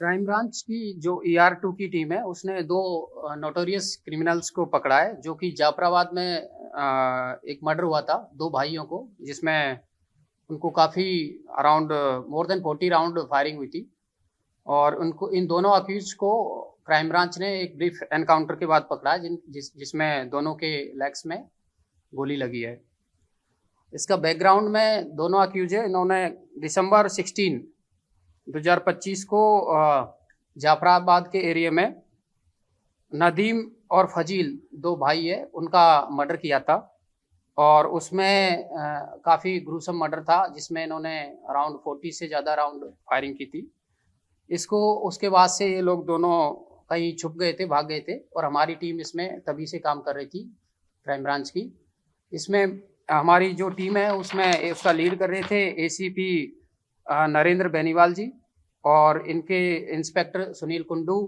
Crime branch की जो ER2 की टीम है, उसने 2 नोटोरियस क्रिमिनल्स को पकड़ा है, जो कि जाफराबाद में एक मर्डर हुआ था 2 भाइयों को, जिसमें उनको काफ़ी around more than 40 round firing हुई थी और उनको इन दोनों अक्यूज़ को क्राइम ब्रांच ने एक ब्रीफ एनकाउंटर के बाद पकड़ा है, जिसमें दोनों के लेग्स में गोली लगी है। इसका बैकग्राउंड में दोनों अक्यूज़ है, इन्होंने दिसंबर 16 2025 को जाफराबाद के एरिया में नदीम और फजील 2 भाई है, उनका मर्डर किया था और उसमें काफ़ी ग्रूसम मर्डर था, जिसमें इन्होंने अराउंड 40 से ज़्यादा राउंड फायरिंग की थी। इसको उसके बाद से ये लोग दोनों कहीं छुप गए थे, भाग गए थे और हमारी टीम इसमें तभी से काम कर रही थी, क्राइम ब्रांच की। इसमें हमारी जो टीम है उसमें उसका लीड कर रहे थे ACP नरेंद्र बेनीवाल जी और इनके inspector Sunil Kundu,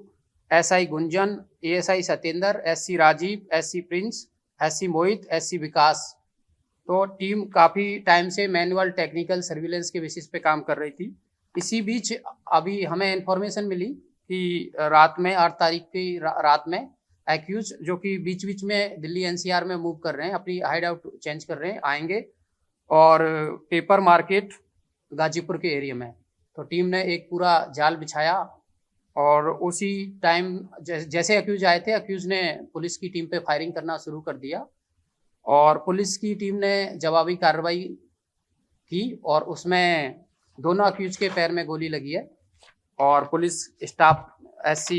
SI Gunjan, ASI Satyendra, SC Rajeev, SC Prince, SC Mohit, SC Vikas. तो टीम काफ़ी टाइम से मैनुअल टेक्निकल सर्विलेंस के बेसिस पे काम कर रही थी। इसी बीच अभी हमें इन्फॉर्मेशन मिली कि रात में 8 तारीख की रात में एक्यूज जो कि बीच बीच में दिल्ली NCR में मूव कर रहे हैं, अपनी हाइड आउट चेंज कर रहे हैं, आएंगे और पेपर मार्केट गाजीपुर के एरिया में। तो टीम ने एक पूरा जाल बिछाया और उसी टाइम जैसे अक्यूज आए थे, अक्यूज ने पुलिस की टीम पे फायरिंग करना शुरू कर दिया और पुलिस की टीम ने जवाबी कार्रवाई की और उसमें दोनों अक्यूज के पैर में गोली लगी है और पुलिस स्टाफ SC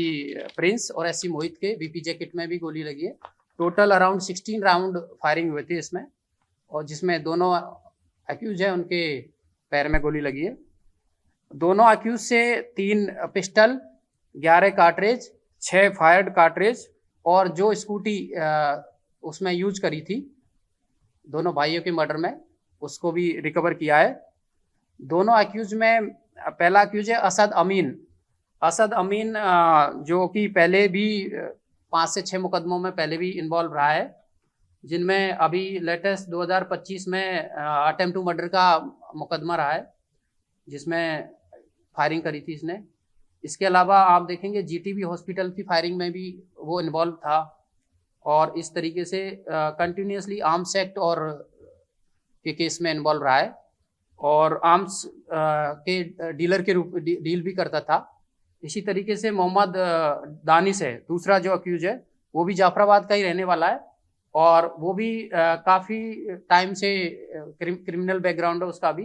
प्रिंस और SC मोहित के BP जैकेट में भी गोली लगी है। टोटल अराउंड 16 राउंड फायरिंग हुई थी इसमें और जिसमें दोनों अक्यूज है उनके पैर में गोली लगी है। दोनों अक्यूज से 3 पिस्टल, 11 कार्ट्रिज, 6 फायर्ड कार्ट्रिज और जो स्कूटी उसमें यूज करी थी दोनों भाइयों के मर्डर में, उसको भी रिकवर किया है। दोनों अक्यूज में पहला अक्यूज है असद अमीन। असद अमीन जो कि पहले भी 5 से 6 मुकदमों में पहले भी इन्वॉल्व रहा है, जिनमें अभी लेटेस्ट 2025 में अटेम्प्ट टू मर्डर का मुकदमा रहा है, जिसमें फायरिंग करी थी इसने। इसके अलावा आप देखेंगे GTB हॉस्पिटल की फायरिंग में भी वो इन्वॉल्व था और इस तरीके से कंटिन्यूसली आर्म्स एक्ट और के केस में इन्वॉल्व रहा है और आर्म्स के डीलर के रूप डील भी करता था। इसी तरीके से मोहम्मद दानिश है दूसरा जो अक्यूज है, वो भी जाफराबाद का ही रहने वाला है और वो भी काफ़ी टाइम से क्रिमिनल बैकग्राउंड है उसका भी।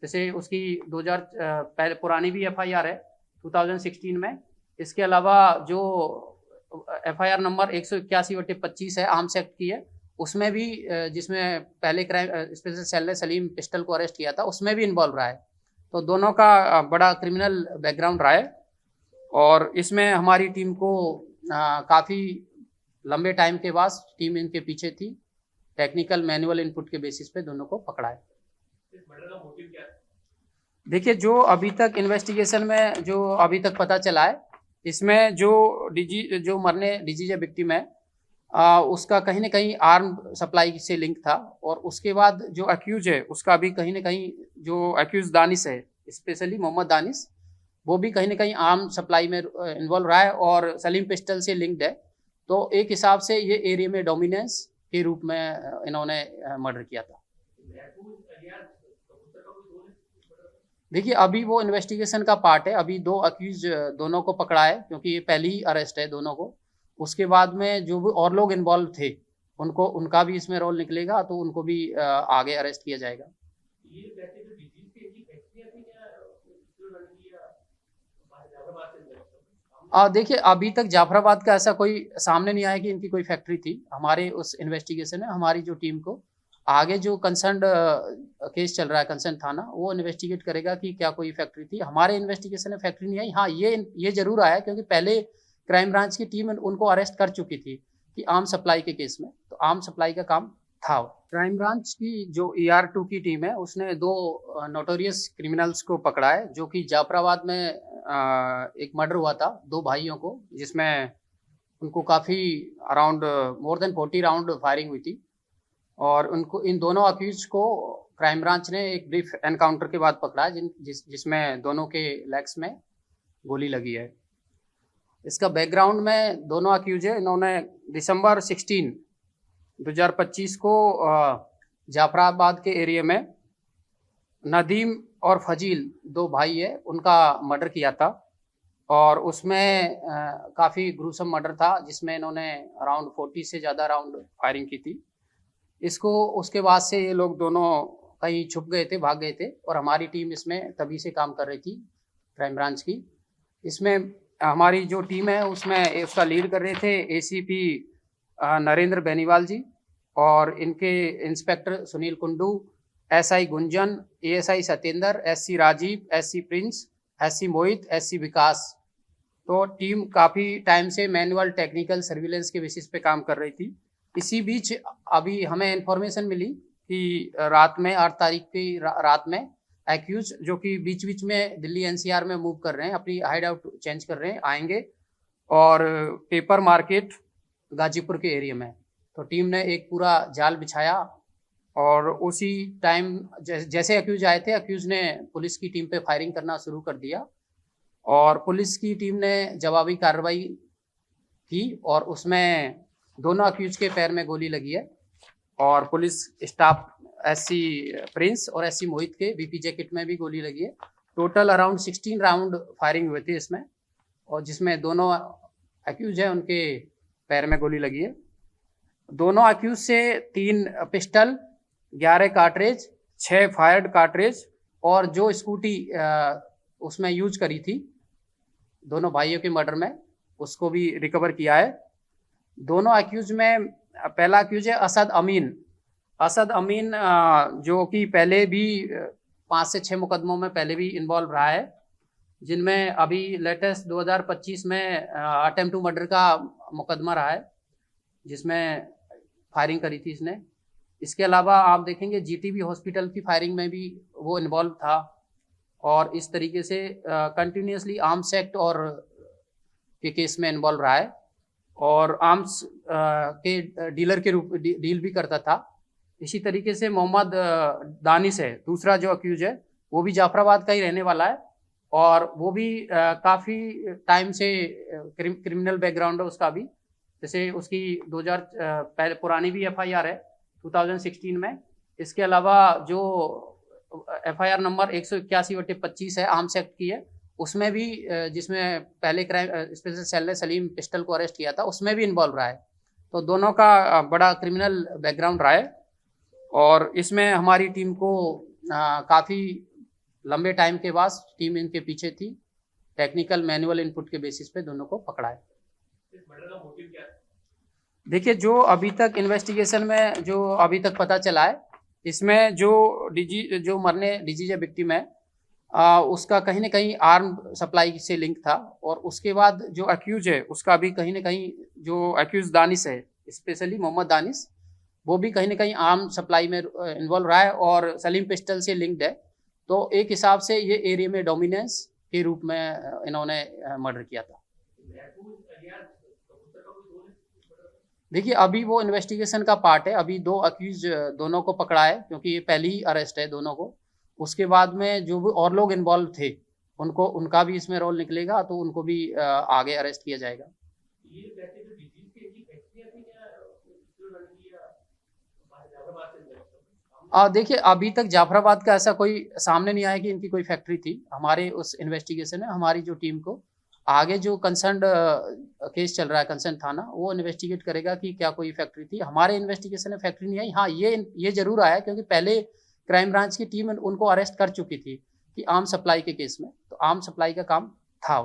जैसे उसकी 2000 पहले पुरानी भी FIR है 2016 में। इसके अलावा जो FIR नंबर 181/25 है आर्म्स एक्ट की है, उसमें भी जिसमें पहले क्राइम स्पेशल सेल ने सलीम पिस्टल को अरेस्ट किया था, उसमें भी इन्वॉल्व रहा है। तो दोनों का बड़ा क्रिमिनल बैकग्राउंड रहा है और इसमें हमारी टीम को काफ़ी लंबे टाइम के बाद टीम इनके पीछे थी। टेक्निकल मैनुअल इनपुट के बेसिस पे दोनों को पकड़ा है। इस मर्डर का मोटिव क्या है? देखिए, जो अभी तक इन्वेस्टिगेशन में जो अभी तक पता चला है, इसमें जो मरने डीजीजे विक्टिम है उसका कहीं ना कहीं आर्म सप्लाई से लिंक था और उसके बाद जो अक्यूज है उसका भी कहीं ना कहीं जो अक्यूज दानिश है, स्पेशली मोहम्मद दानिश, वो भी कहीं ना कहीं आर्म सप्लाई में इन्वॉल्व रहा है और सलीम पिस्टल से लिंक्ड है। तो एक हिसाब से ये एरिया में डोमिनेंस के रूप में इन्होंने मर्डर किया था। देखिए, अभी वो इन्वेस्टिगेशन का पार्ट है। अभी 2 अक्यूज दोनों को पकड़ा है क्योंकि ये पहली ही अरेस्ट है दोनों को। उसके बाद में जो भी और लोग इन्वॉल्व थे उनका भी इसमें रोल निकलेगा, तो उनको भी आगे अरेस्ट किया जाएगा। देखिए, अभी तक जाफराबाद का ऐसा कोई सामने नहीं आया कि इनकी कोई फैक्ट्री थी। हमारे उस इन्वेस्टिगेशन में हमारी जो टीम को आगे जो कंसर्न केस चल रहा है, कंसर्न थाना वो इन्वेस्टिगेट करेगा कि क्या कोई फैक्ट्री थी। हमारे इन्वेस्टिगेशन में फैक्ट्री नहीं आई। हाँ, ये जरूर आया क्योंकि पहले क्राइम ब्रांच की टीम उनको अरेस्ट कर चुकी थी कि आर्म सप्लाई के केस में, तो आर्म सप्लाई का काम था। क्राइम ब्रांच की जो ER2 की टीम है उसने 2 नोटोरियस क्रिमिनल्स को पकड़ा है, जो कि जाफराबाद में एक मर्डर हुआ था 2 भाइयों को, जिसमें उनको काफ़ी around more than 40 round firing हुई थी और उनको इन दोनों अक्यूज को क्राइम ब्रांच ने एक ब्रीफ एनकाउंटर के बाद पकड़ा है, जिसमें दोनों के लेग्स में गोली लगी है। इसका बैकग्राउंड में दोनों अक्यूज है, इन्होंने दिसंबर 16 2025 को जाफराबाद के एरिया में नदीम और फजील दो भाई है उनका मर्डर किया था और उसमें काफ़ी ग्रूसम मर्डर था जिसमें इन्होंने अराउंड 40 से ज़्यादा राउंड फायरिंग की थी। इसको उसके बाद से ये लोग दोनों कहीं छुप गए थे, भाग गए थे और हमारी टीम इसमें तभी से काम कर रही थी, क्राइम ब्रांच की। इसमें हमारी जो टीम है उसमें उसका लीड कर रहे थे एसीपी नरेंद्र बेनीवाल जी और इनके inspector Sunil Kundu, SI Gunjan, ASI Satyendra, SC Rajeev, SC Prince, SC Mohit, SC Vikas. तो टीम काफ़ी टाइम से मैनुअल टेक्निकल सर्विलेंस के बेसिस पे काम कर रही थी। इसी बीच अभी हमें इंफॉर्मेशन मिली कि रात में 8 तारीख की रात में एक्यूज जो कि बीच बीच में दिल्ली एनसीआर में मूव कर रहे हैं, अपनी हाइड आउट चेंज कर रहे हैं, आएंगे और पेपर मार्केट गाजीपुर के एरिया में। तो टीम ने एक पूरा जाल बिछाया और उसी टाइम जैसे एक्यूज आए थे, एक्यूज ने पुलिस की टीम पे फायरिंग करना शुरू कर दिया और पुलिस की टीम ने जवाबी कार्रवाई की और उसमें दोनों अक्यूज के पैर में गोली लगी है और पुलिस स्टाफ एससी प्रिंस और एससी मोहित के बीपी जैकेट में भी गोली लगी है। टोटल अराउंड 16 राउंड फायरिंग हुई थी इसमें और जिसमें दोनों अक्यूज है उनके पैर में गोली लगी है। दोनों अक्यूज से 3 पिस्टल, 11 कार्ट्रिज, 6 फायर्ड कार्ट्रिज और जो स्कूटी उसमें यूज करी थी दोनों भाइयों के मर्डर में, उसको भी रिकवर किया है। दोनों अक्यूज में पहला अक्यूज है असद अमीन। असद अमीन जो कि पहले भी 5 से 6 मुकदमों में पहले भी इन्वॉल्व रहा है, जिनमें अभी लेटेस्ट 2025 में अटेम्प्ट टू मर्डर का मुकदमा रहा है जिसमें फायरिंग करी थी इसने। इसके अलावा आप देखेंगे जीटीबी हॉस्पिटल की फायरिंग में भी वो इन्वॉल्व था और इस तरीके से कंटिन्यूसली आर्म्स एक्ट और के केस में इन्वॉल्व रहा है और आर्म्स के डीलर के रूप डील भी करता था। इसी तरीके से मोहम्मद दानिश है दूसरा जो अक्यूज है, वो भी जाफराबाद का ही रहने वाला है और वो भी काफ़ी टाइम से क्रिमिनल बैकग्राउंड है उसका भी। जैसे उसकी 2000 पहले पुरानी भी एफआईआर है 2016 में। इसके अलावा जो एफआईआर नंबर 181/25 है आर्म्स एक्ट की है, उसमें भी जिसमें पहले क्राइम स्पेशल सेल ने सलीम पिस्टल को अरेस्ट किया था, उसमें भी इन्वॉल्व रहा है। तो दोनों का बड़ा क्रिमिनल बैकग्राउंड रहा है और इसमें हमारी टीम को काफ़ी लंबे टाइम के बाद टीम इनके पीछे थी। टेक्निकल मैनुअल इनपुट के बेसिस पे दोनों को पकड़ा है। इस मर्डर का मोटिव क्या है? देखिए, जो अभी तक इन्वेस्टिगेशन में जो अभी तक पता चला है, इसमें जो मरने डीजीजे विक्टिम है उसका कहीं ना कहीं आर्म सप्लाई से लिंक था और उसके बाद जो अक्यूज है उसका भी कहीं ना कहीं जो अक्यूज दानिश है, स्पेशली मोहम्मद दानिश, वो भी कहीं ना कहीं आर्म सप्लाई में इन्वॉल्व रहा है और सलीम पिस्टल से लिंक्ड है। तो एक हिसाब से ये एरिया में डोमिनेंस के रूप में इन्होंने मर्डर किया था। देखिए, अभी वो इन्वेस्टिगेशन का पार्ट है। अभी 2 अक्यूज दोनों को पकड़ा है क्योंकि ये पहली ही अरेस्ट है दोनों को। उसके बाद में जो भी और लोग इन्वॉल्व थे उनका भी इसमें रोल निकलेगा, तो उनको भी आगे अरेस्ट किया जाएगा। देखिए, अभी तक जाफराबाद का ऐसा कोई सामने नहीं आया कि इनकी कोई फैक्ट्री थी। हमारे उस इन्वेस्टिगेशन में हमारी जो टीम को आगे जो कंसर्न केस चल रहा है, कंसर्न थाना, वो इन्वेस्टिगेट करेगा कि क्या कोई फैक्ट्री थी। हमारे इन्वेस्टिगेशन में फैक्ट्री नहीं आई। हाँ, ये जरूर आया क्योंकि पहले क्राइम ब्रांच की टीम उनको अरेस्ट कर चुकी थी कि आर्म सप्लाई के केस में, तो आर्म सप्लाई का काम था।